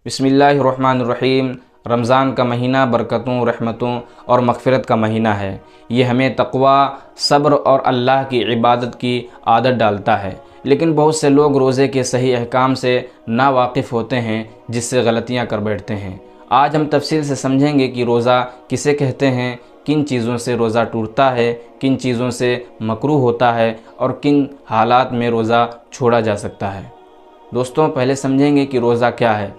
بسم اللہ الرحمن الرحیم۔ رمضان کا مہینہ برکتوں، رحمتوں اور مغفرت کا مہینہ ہے۔ یہ ہمیں تقوی، صبر اور اللہ کی عبادت کی عادت ڈالتا ہے، لیکن بہت سے لوگ روزے کے صحیح احکام سے ناواقف ہوتے ہیں، جس سے غلطیاں کر بیٹھتے ہیں۔ آج ہم تفصیل سے سمجھیں گے کہ روزہ کسے کہتے ہیں، کن چیزوں سے روزہ ٹوٹتا ہے، کن چیزوں سے مکروہ ہوتا ہے اور کن حالات میں روزہ چھوڑا جا سکتا ہے۔ دوستوں، پہلے سمجھیں گے کہ روزہ کیا ہے۔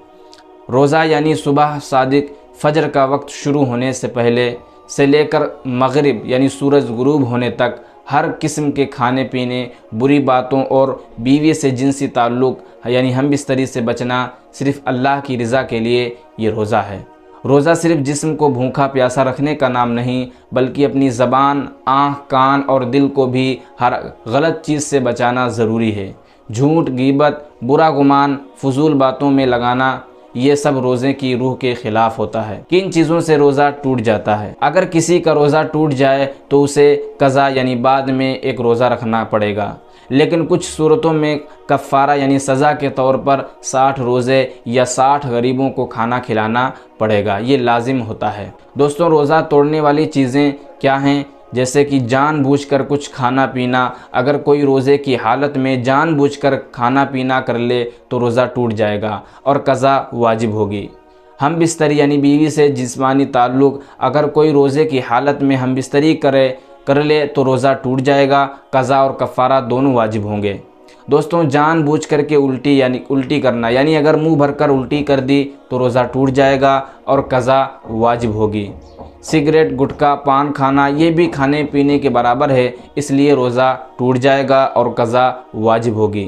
روزہ یعنی صبح صادق فجر کا وقت شروع ہونے سے پہلے سے لے کر مغرب یعنی سورج غروب ہونے تک ہر قسم کے کھانے پینے، بری باتوں اور بیوی سے جنسی تعلق یعنی ہم بستری سے بچنا صرف اللہ کی رضا کے لیے یہ روزہ ہے۔ روزہ صرف جسم کو بھوکا پیاسا رکھنے کا نام نہیں، بلکہ اپنی زبان، آنکھ، کان اور دل کو بھی ہر غلط چیز سے بچانا ضروری ہے۔ جھوٹ، غیبت، برا گمان، فضول باتوں میں لگانا، یہ سب روزے کی روح کے خلاف ہوتا ہے۔ کن چیزوں سے روزہ ٹوٹ جاتا ہے؟ اگر کسی کا روزہ ٹوٹ جائے تو اسے قضا یعنی بعد میں ایک روزہ رکھنا پڑے گا، لیکن کچھ صورتوں میں کفارہ یعنی سزا کے طور پر 60 روزے یا 60 غریبوں کو کھانا کھلانا پڑے گا، یہ لازم ہوتا ہے۔ دوستوں، روزہ توڑنے والی چیزیں کیا ہیں؟ جیسے کہ جان بوجھ کر کچھ کھانا پینا۔ اگر کوئی روزے کی حالت میں جان بوجھ کر کھانا پینا کر لے تو روزہ ٹوٹ جائے گا اور قضا واجب ہوگی۔ ہم بستری یعنی بیوی سے جسمانی تعلق، اگر کوئی روزے کی حالت میں ہم بستری کر لے تو روزہ ٹوٹ جائے گا، قضا اور کفارہ دونوں واجب ہوں گے۔ دوستوں، جان بوجھ کر کے الٹی کرنا یعنی اگر منہ بھر کر الٹی کر دی تو روزہ ٹوٹ جائے گا اور قضا واجب ہوگی۔ سگریٹ، گٹکا، پان کھانا یہ بھی کھانے پینے کے برابر ہے، اس لیے روزہ ٹوٹ جائے گا اور قضا واجب ہوگی۔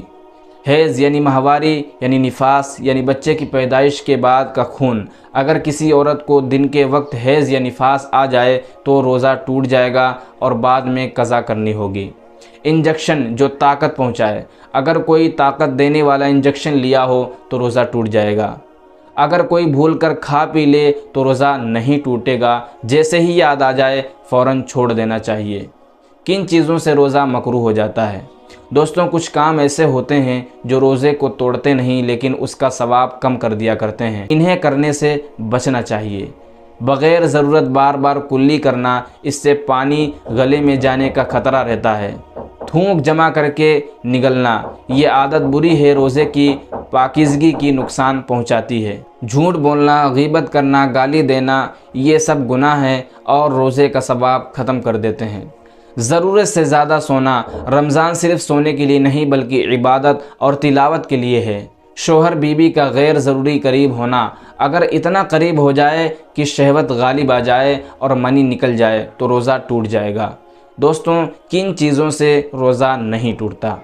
حیض یعنی ماہواری یعنی نفاس یعنی بچے کی پیدائش کے بعد کا خون، اگر کسی عورت کو دن کے وقت حیض یا نفاس آ جائے تو روزہ ٹوٹ جائے گا اور بعد میں قضا کرنی ہوگی۔ انجیکشن جو طاقت پہنچائے، اگر کوئی طاقت دینے والا انجیکشن لیا ہو تو روزہ ٹوٹ جائے گا۔ اگر کوئی بھول کر کھا پی لے تو روزہ نہیں ٹوٹے گا، جیسے ہی یاد آ جائے فوراً چھوڑ دینا چاہیے۔ کن چیزوں سے روزہ مکروہ ہو جاتا ہے؟ دوستوں، کچھ کام ایسے ہوتے ہیں جو روزے کو توڑتے نہیں لیکن اس کا ثواب کم کر دیا کرتے ہیں، انہیں کرنے سے بچنا چاہیے۔ بغیر ضرورت بار بار کلی کرنا، اس سے پانی گلے میں جانے کا خطرہ رہتا ہے۔ تھوک جمع کر کے نگلنا، یہ عادت بری ہے، روزے کی پاکیزگی کی نقصان پہنچاتی ہے۔ جھوٹ بولنا، غیبت کرنا، گالی دینا، یہ سب گناہ ہیں اور روزے کا ثواب ختم کر دیتے ہیں۔ ضرورت سے زیادہ سونا، رمضان صرف سونے کے لیے نہیں بلکہ عبادت اور تلاوت کے لیے ہے۔ شوہر بیوی کا غیر ضروری قریب ہونا، اگر اتنا قریب ہو جائے کہ شہوت غالب آ جائے اور منی نکل جائے تو روزہ ٹوٹ جائے گا۔ دوستوں، کن چیزوں سے روزہ نہیں ٹوٹتا؟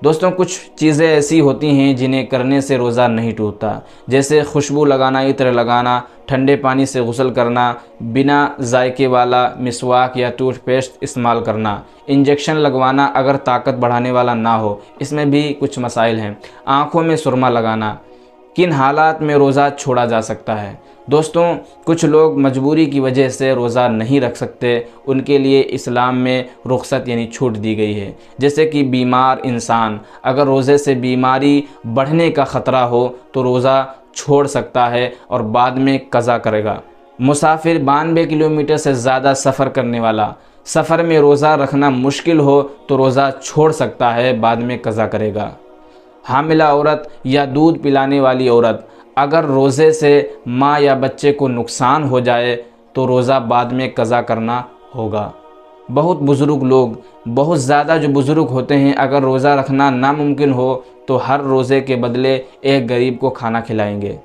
دوستوں، کچھ چیزیں ایسی ہوتی ہیں جنہیں کرنے سے روزہ نہیں ٹوٹتا، جیسے خوشبو لگانا، عطر لگانا، ٹھنڈے پانی سے غسل کرنا، بنا ذائقے والا مسواک یا ٹوتھ پیسٹ استعمال کرنا، انجیکشن لگوانا اگر طاقت بڑھانے والا نہ ہو، اس میں بھی کچھ مسائل ہیں، آنکھوں میں سرما لگانا۔ کن حالات میں روزہ چھوڑا جا سکتا ہے؟ دوستوں، کچھ لوگ مجبوری کی وجہ سے روزہ نہیں رکھ سکتے، ان کے لیے اسلام میں رخصت یعنی چھوٹ دی گئی ہے، جیسے کہ بیمار انسان اگر روزے سے بیماری بڑھنے کا خطرہ ہو تو روزہ چھوڑ سکتا ہے اور بعد میں قضا کرے گا۔ مسافر، 92 کلومیٹر سے زیادہ سفر کرنے والا، سفر میں روزہ رکھنا مشکل ہو تو روزہ چھوڑ سکتا ہے، بعد میں قضا کرے گا۔ حاملہ عورت یا دودھ پلانے والی عورت، اگر روزے سے ماں یا بچے کو نقصان ہو جائے تو روزہ بعد میں قضا کرنا ہوگا۔ بہت بزرگ لوگ، بہت زیادہ جو بزرگ ہوتے ہیں، اگر روزہ رکھنا ناممکن ہو تو ہر روزے کے بدلے ایک غریب کو کھانا کھلائیں گے۔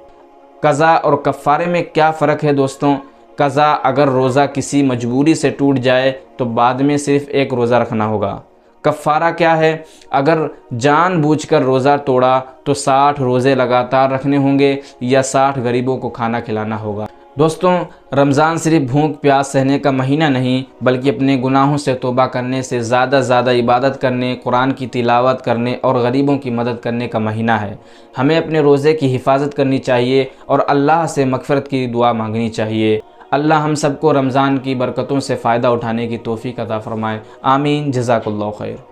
قضا اور کفارے میں کیا فرق ہے دوستوں؟ قضا، اگر روزہ کسی مجبوری سے ٹوٹ جائے تو بعد میں صرف ایک روزہ رکھنا ہوگا۔ کفارہ کیا ہے؟ اگر جان بوجھ کر روزہ توڑا تو 60 روزے لگاتار رکھنے ہوں گے یا 60 غریبوں کو کھانا کھلانا ہوگا۔ دوستوں، رمضان صرف بھوک پیاس سہنے کا مہینہ نہیں بلکہ اپنے گناہوں سے توبہ کرنے سے زیادہ عبادت کرنے، قرآن کی تلاوت کرنے اور غریبوں کی مدد کرنے کا مہینہ ہے۔ ہمیں اپنے روزے کی حفاظت کرنی چاہیے اور اللہ سے مغفرت کی دعا مانگنی چاہیے۔ اللہ ہم سب کو رمضان کی برکتوں سے فائدہ اٹھانے کی توفیق عطا فرمائے۔ آمین۔ جزاک اللہ خیر۔